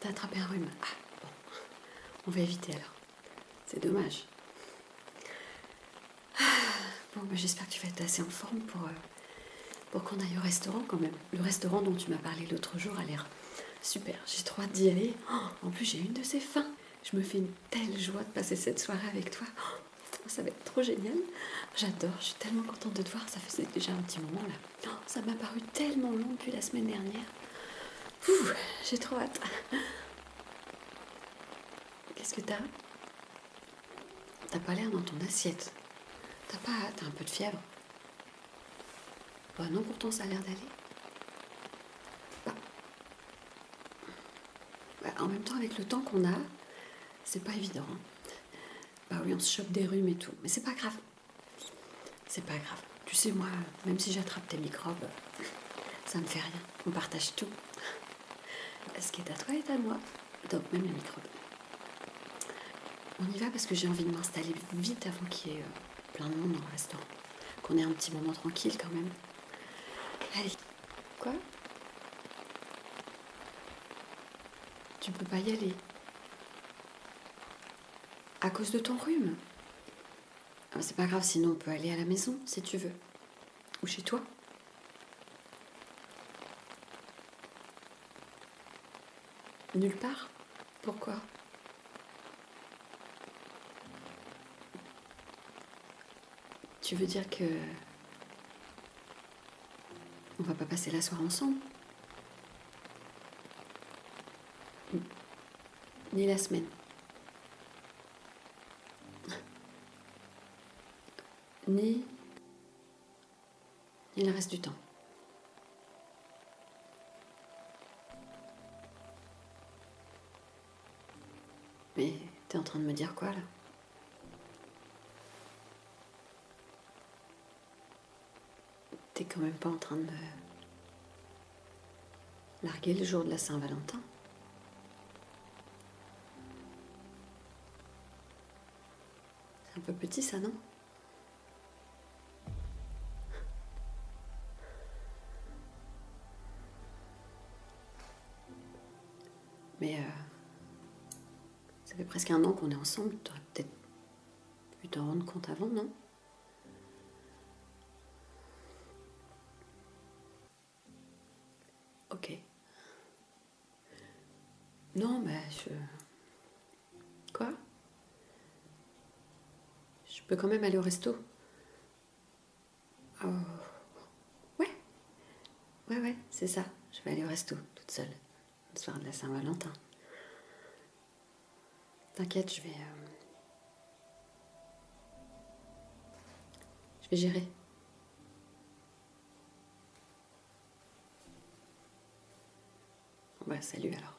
T'as attrapé un rhume. Ah, bon. On va éviter alors. C'est dommage. Bon, bah, j'espère que tu vas être assez en forme pour qu'on aille au restaurant quand même. Le restaurant dont tu m'as parlé l'autre jour a l'air super. J'ai trop hâte d'y aller. Oh, en plus, j'ai une de ces fins. Je me fais une telle joie de passer cette soirée avec toi. Oh, ça va être trop génial. J'adore. Je suis tellement contente de te voir. Ça faisait déjà un petit moment là. Oh, ça m'a paru tellement long depuis la semaine dernière. Ouh, j'ai trop hâte. Qu'est-ce que t'as? T'as pas l'air dans ton assiette. T'as un peu de fièvre? Bah non, pourtant ça a l'air d'aller. Bah, en même temps, avec le temps qu'on a, c'est pas évident. Hein. Bah oui, on se chope des rhumes et tout. Mais c'est pas grave. C'est pas grave. Tu sais, moi, même si j'attrape tes microbes, ça me fait rien. On partage tout. Ce qui est à toi est à moi. Donc même les microbes. On y va parce que j'ai envie de m'installer vite avant qu'il y ait plein de monde dans le restaurant. Qu'on ait un petit moment tranquille quand même. Allez. Quoi? Tu peux pas y aller. À cause de ton rhume? Ah, c'est pas grave, sinon on peut aller à la maison si tu veux. Ou chez toi. Nulle part? Pourquoi? Tu veux dire que on va pas passer la soirée ensemble? Ni la semaine? Ni le reste du temps? Mais t'es en train de me dire quoi là? T'es quand même pas en train de me larguer le jour de la Saint-Valentin? C'est un peu petit ça, non? Mais ça fait presque un an qu'on est ensemble. T'aurais peut-être pu t'en rendre compte avant, non? Ok. Non, bah je... Quoi? Je peux quand même aller au resto? Oh, ouais, ouais, c'est ça. Je vais aller au resto, toute seule, le soir de la Saint-Valentin. T'inquiète, je vais gérer. Bon, bah salut alors.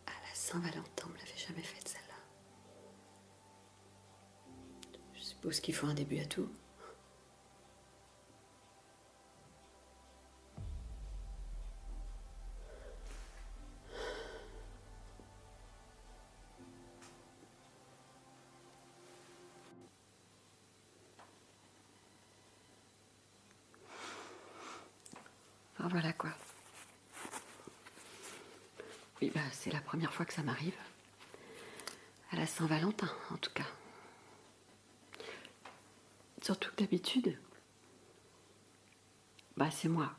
Ah, la Saint-Valentin, on me l'avait jamais faite celle-là. Je suppose qu'il faut un début à tout. Enfin voilà quoi. Oui, bah c'est la première fois que ça m'arrive. À la Saint-Valentin, en tout cas. Surtout que d'habitude, bah c'est moi,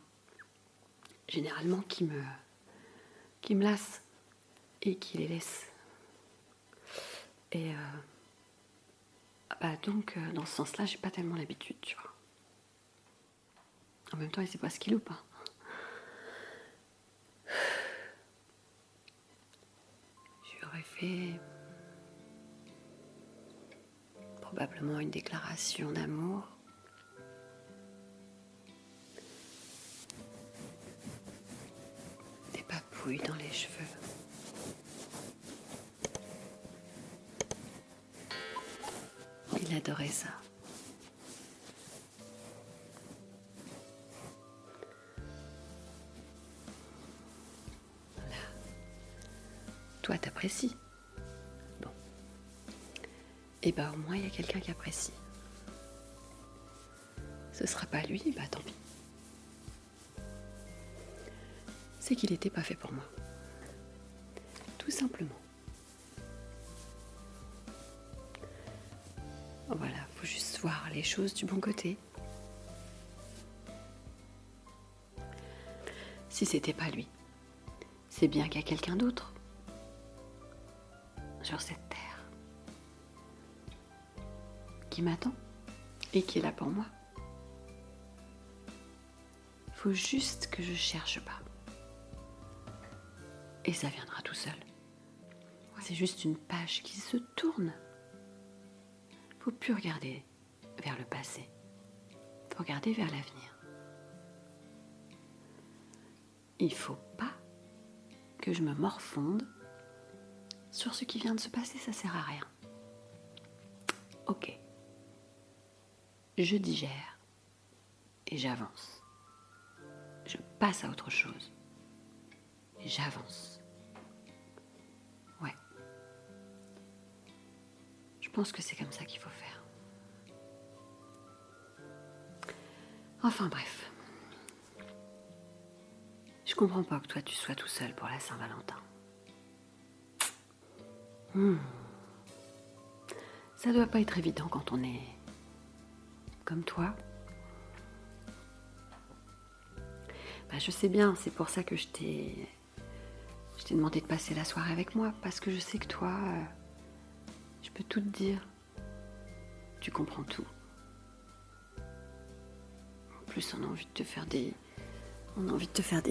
généralement, qui me lasse et qui les laisse. Et bah donc, dans ce sens-là, j'ai pas tellement l'habitude, tu vois. En même temps, il sait pas ce qu'il loupe. Hein. J'aurais fait probablement une déclaration d'amour. Des papouilles dans les cheveux. Il adorait ça. Voilà. Toi, t'apprécies. Bon. Et bah au moins, il y a quelqu'un qui apprécie. Ce sera pas lui, bah tant pis. c'est qu'il n'était pas fait pour moi. Tout simplement. Voilà, faut juste voir les choses du bon côté. Si c'était pas lui, c'est bien qu'il y a quelqu'un d'autre sur cette terre qui m'attend et qui est là pour moi. Il faut juste que je cherche pas. Et ça viendra tout seul. C'est juste une page qui se tourne. Faut plus regarder vers le passé. Faut regarder vers l'avenir. Il faut pas que je me morfonde sur ce qui vient de se passer, ça sert à rien. Ok. Je digère et j'avance. Je passe à autre chose. Et j'avance. Ouais. Je pense que c'est comme ça qu'il faut faire. Enfin bref. Je comprends pas que toi tu sois tout seul pour la Saint-Valentin. Ça doit pas être évident quand on est comme toi. Bah, je sais bien, c'est pour ça que je t'ai demandé de passer la soirée avec moi, parce que je sais que toi, je peux tout te dire. Tu comprends tout. En plus, on a envie de te faire des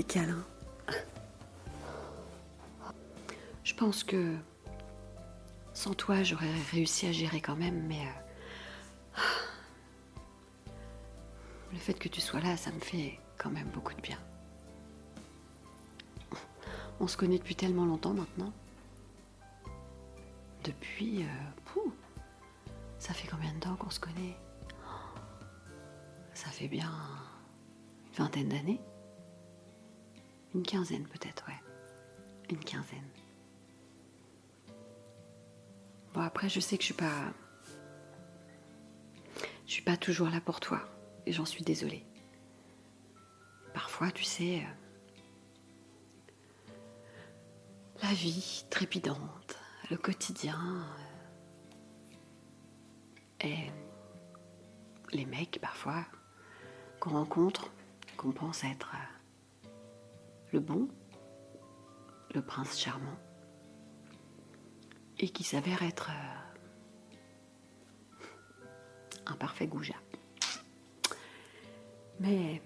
câlins. Je pense que sans toi, j'aurais réussi à gérer quand même, mais le fait que tu sois là, ça me fait quand même beaucoup de bien. On se connaît depuis tellement longtemps maintenant. Depuis, ça fait combien de temps qu'on se connaît? Ça fait bien une vingtaine d'années. Une quinzaine peut-être, ouais. Une quinzaine. Bon, après, je sais que je suis pas toujours là pour toi. Et j'en suis désolée. Parfois, tu sais, la vie trépidante, le quotidien, et les mecs, parfois, qu'on rencontre, qu'on pense être le bon, le prince charmant, et qui s'avère être un parfait goujat. Mais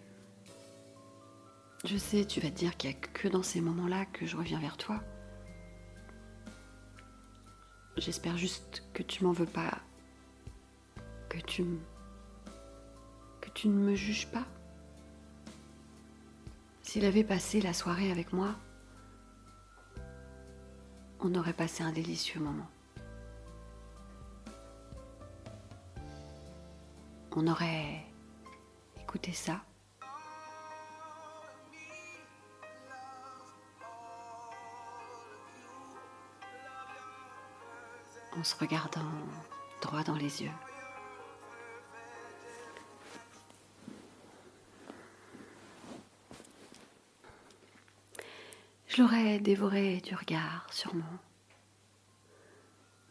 je sais, tu vas te dire qu'il n'y a que dans ces moments-là que je reviens vers toi. J'espère juste que tu m'en veux pas, que tu ne me juges pas. S'il avait passé la soirée avec moi, on aurait passé un délicieux moment. On aurait écouté ça. En se regardant droit dans les yeux. Je l'aurais dévoré du regard, sûrement,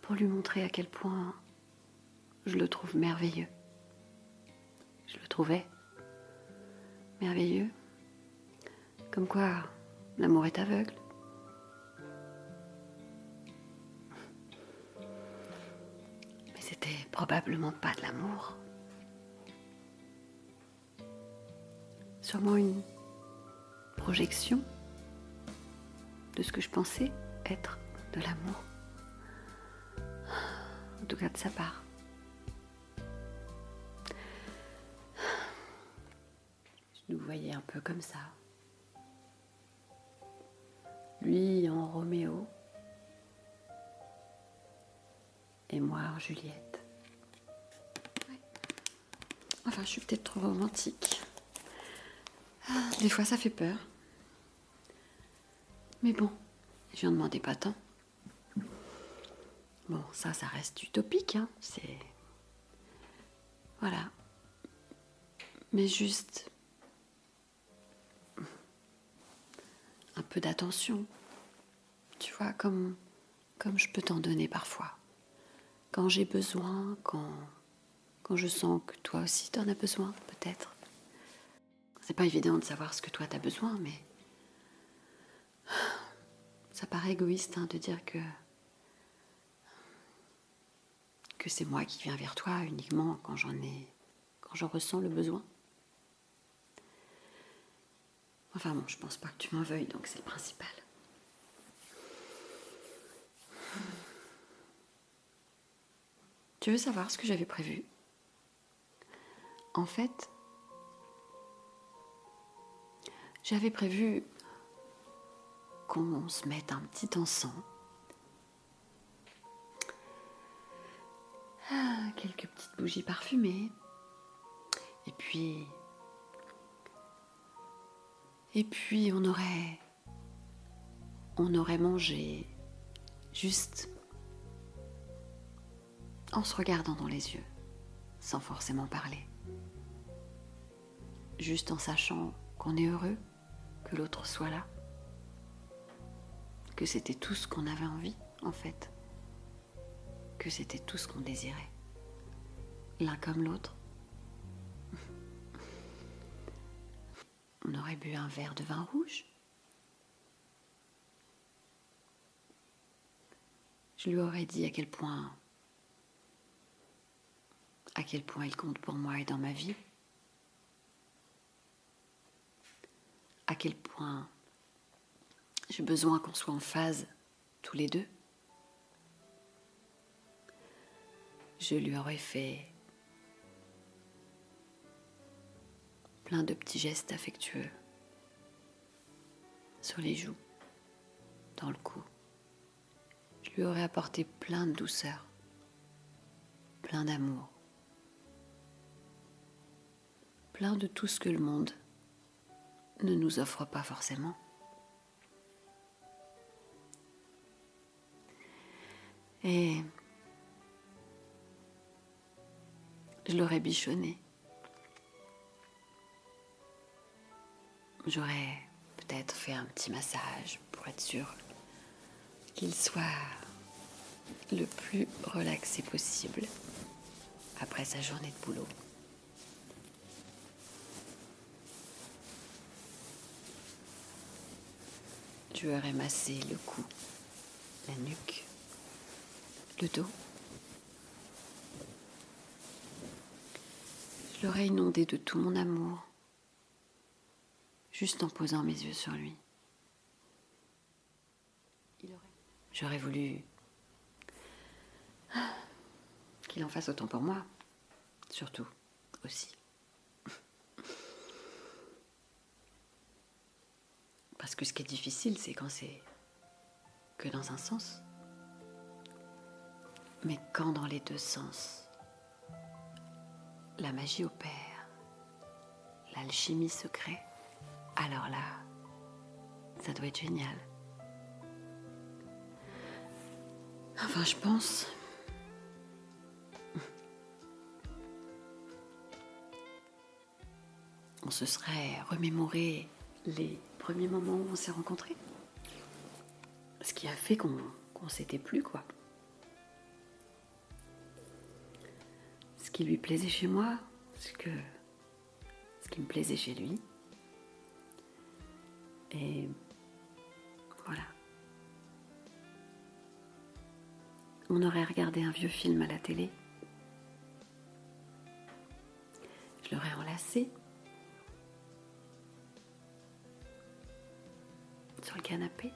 pour lui montrer à quel point je le trouve merveilleux. Je le trouvais merveilleux. Comme quoi, l'amour est aveugle. Mais c'était probablement pas de l'amour. Sûrement une projection de ce que je pensais être de l'amour. En tout cas de sa part. Je nous voyais un peu comme ça. Lui en Roméo et moi en Juliette. Ouais. Enfin, je suis peut-être trop romantique. Des fois, ça fait peur. Mais bon, je n'en demandais pas tant. Bon, ça reste utopique, hein. C'est... Voilà. Mais juste... peu d'attention. Tu vois, comme je peux t'en donner parfois. Quand j'ai besoin, quand je sens que toi aussi t'en as besoin, peut-être. C'est pas évident de savoir ce que toi t'as besoin, mais ça paraît égoïste de dire que c'est moi qui viens vers toi uniquement quand j'en ressens le besoin. Enfin bon, je pense pas que tu m'en veuilles, donc c'est le principal. Tu veux savoir ce que j'avais prévu? En fait, j'avais prévu qu'on se mette un petit encens. Quelques petites bougies parfumées. Et puis on aurait mangé juste en se regardant dans les yeux, sans forcément parler. Juste en sachant qu'on est heureux, que l'autre soit là, que c'était tout ce qu'on avait envie, en fait, que c'était tout ce qu'on désirait, l'un comme l'autre. On aurait bu un verre de vin rouge. Je lui aurais dit à quel point il compte pour moi et dans ma vie, à quel point j'ai besoin qu'on soit en phase tous les deux. Je lui aurais fait plein de petits gestes affectueux sur les joues, dans le cou. Je lui aurais apporté plein de douceur, plein d'amour, plein de tout ce que le monde ne nous offre pas forcément. Et je l'aurais bichonné. J'aurais peut-être fait un petit massage pour être sûr qu'il soit le plus relaxé possible après sa journée de boulot. Je lui aurais massé le cou, la nuque, le dos. Je l'aurais inondé de tout mon amour, juste en posant mes yeux sur lui. J'aurais voulu qu'il en fasse autant pour moi, surtout, aussi. Parce que ce qui est difficile, c'est quand c'est que dans un sens. Mais quand dans les deux sens, la magie opère, l'alchimie se crée, alors là, ça doit être génial. Enfin, je pense. On se serait remémoré les premiers moments où on s'est rencontrés. Ce qui a fait qu'on s'était plu, quoi. Ce qui lui plaisait chez moi, ce qui me plaisait chez lui. Et voilà. On aurait regardé un vieux film à la télé. Je l'aurais enlacé sur le canapé.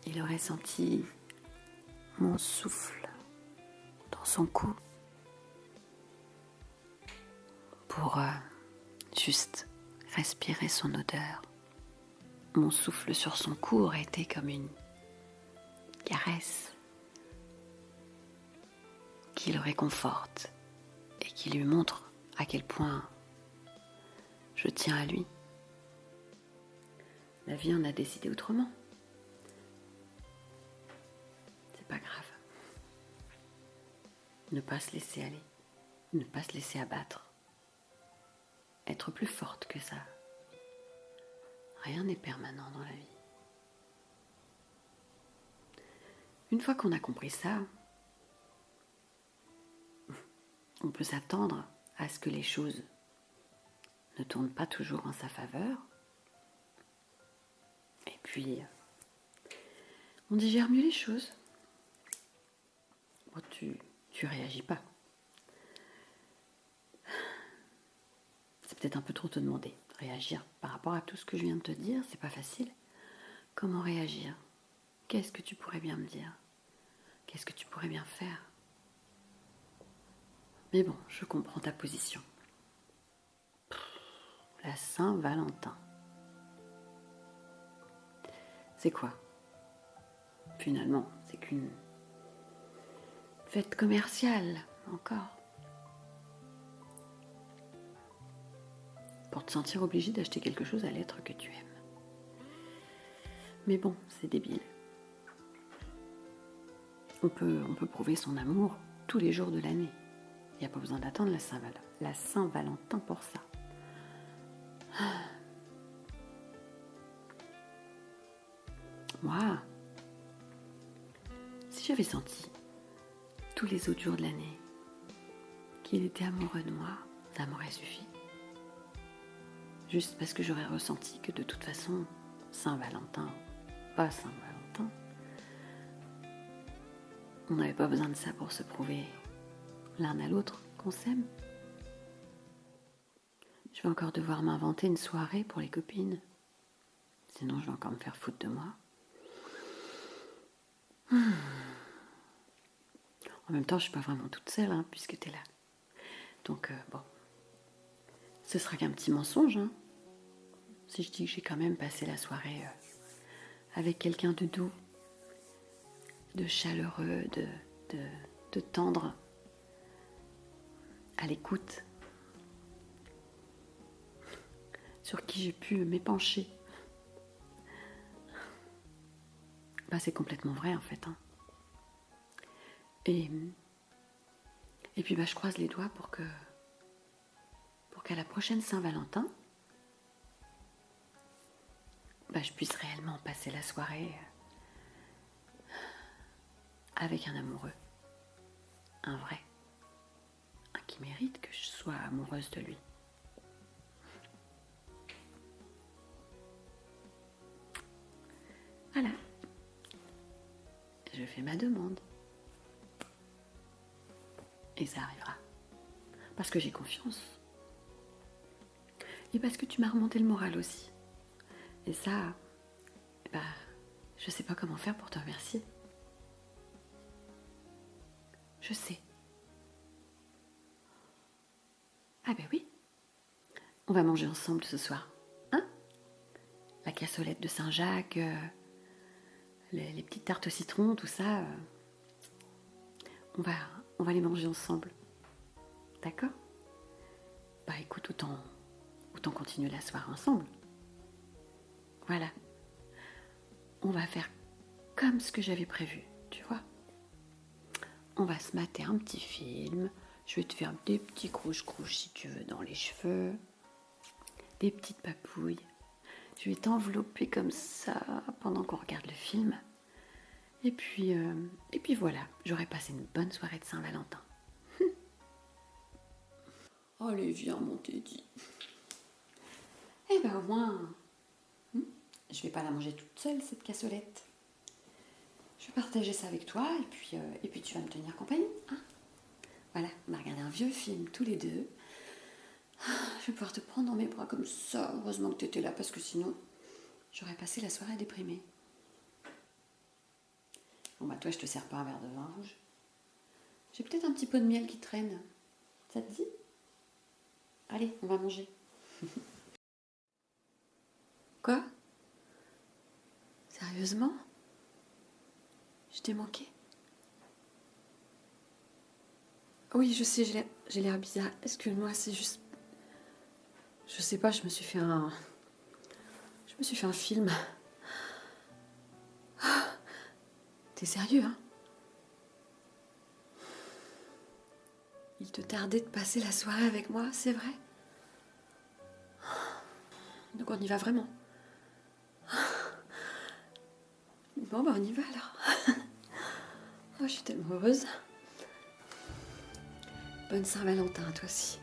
Il aurait senti mon souffle dans son cou pour juste respirer son odeur. Mon souffle sur son cou aurait été comme une caresse qui le réconforte et qui lui montre à quel point je tiens à lui. La vie en a décidé autrement. C'est pas grave. Ne pas se laisser aller, ne pas se laisser abattre. être plus forte que ça. Rien n'est permanent dans la vie. Une fois qu'on a compris ça, on peut s'attendre à ce que les choses ne tournent pas toujours en sa faveur. Et puis, on digère mieux les choses. Bon, tu réagis pas. C'est peut-être un peu trop te demander. Réagir par rapport à tout ce que je viens de te dire, c'est pas facile. Comment réagir? Qu'est-ce que tu pourrais bien me dire? Qu'est-ce que tu pourrais bien faire? Mais bon, je comprends ta position. La Saint-Valentin. C'est quoi? Finalement, c'est qu'une fête commerciale, encore. Pour te sentir obligé d'acheter quelque chose à l'être que tu aimes. Mais bon, c'est débile. On peut prouver son amour tous les jours de l'année. Il n'y a pas besoin d'attendre la Saint-Valentin pour ça. Moi, si j'avais senti tous les autres jours de l'année qu'il était amoureux de moi, ça m'aurait suffi. Juste parce que j'aurais ressenti que de toute façon, Saint-Valentin, pas Saint-Valentin, on n'avait pas besoin de ça pour se prouver l'un à l'autre qu'on s'aime. Je vais encore devoir m'inventer une soirée pour les copines. Sinon, je vais encore me faire foutre de moi. En même temps, je suis pas vraiment toute seule, puisque tu es là. Donc, bon. Ce sera qu'un petit mensonge, si je dis que j'ai quand même passé la soirée avec quelqu'un de doux, de chaleureux, de tendre, à l'écoute, sur qui j'ai pu m'épancher. C'est complètement vrai en fait. Et puis je croise les doigts pour qu'à la prochaine Saint-Valentin, je puisse réellement passer la soirée avec un amoureux, un vrai, un qui mérite que je sois amoureuse de lui. Voilà, je fais ma demande. Et ça arrivera. Parce que j'ai confiance. Et parce que tu m'as remonté le moral aussi. Et ça, je sais pas comment faire pour te remercier. Je sais. Ah ben oui. On va manger ensemble ce soir. La cassolette de Saint-Jacques, les petites tartes au citron, tout ça. On va les manger ensemble. D'accord? Écoute, autant continuer la soirée ensemble. Voilà. On va faire comme ce que j'avais prévu, tu vois. On va se mater un petit film. Je vais te faire des petits crouches-crouches si tu veux dans les cheveux. Des petites papouilles. Je vais t'envelopper comme ça pendant qu'on regarde le film. Et puis voilà, j'aurai passé une bonne soirée de Saint-Valentin. Allez, viens, mon Teddy. Au moins, je vais pas la manger toute seule, cette cassolette. Je vais partager ça avec toi, et puis tu vas me tenir compagnie. Voilà, on va regarder un vieux film tous les deux. Je vais pouvoir te prendre dans mes bras comme ça. Heureusement que tu étais là, parce que sinon, j'aurais passé la soirée déprimée. Bon toi, je te sers pas un verre de vin rouge. J'ai peut-être un petit pot de miel qui traîne. Ça te dit? Allez, on va manger. Quoi? Sérieusement? Je t'ai manqué? Oui, je sais, j'ai l'air bizarre. Excuse-moi, c'est juste... Je sais pas, je me suis fait un film. T'es sérieux, Il te tardait de passer la soirée avec moi, c'est vrai? Donc on y va vraiment. Bon, bah on y va alors. Oh, je suis tellement heureuse. Bonne Saint-Valentin à toi aussi.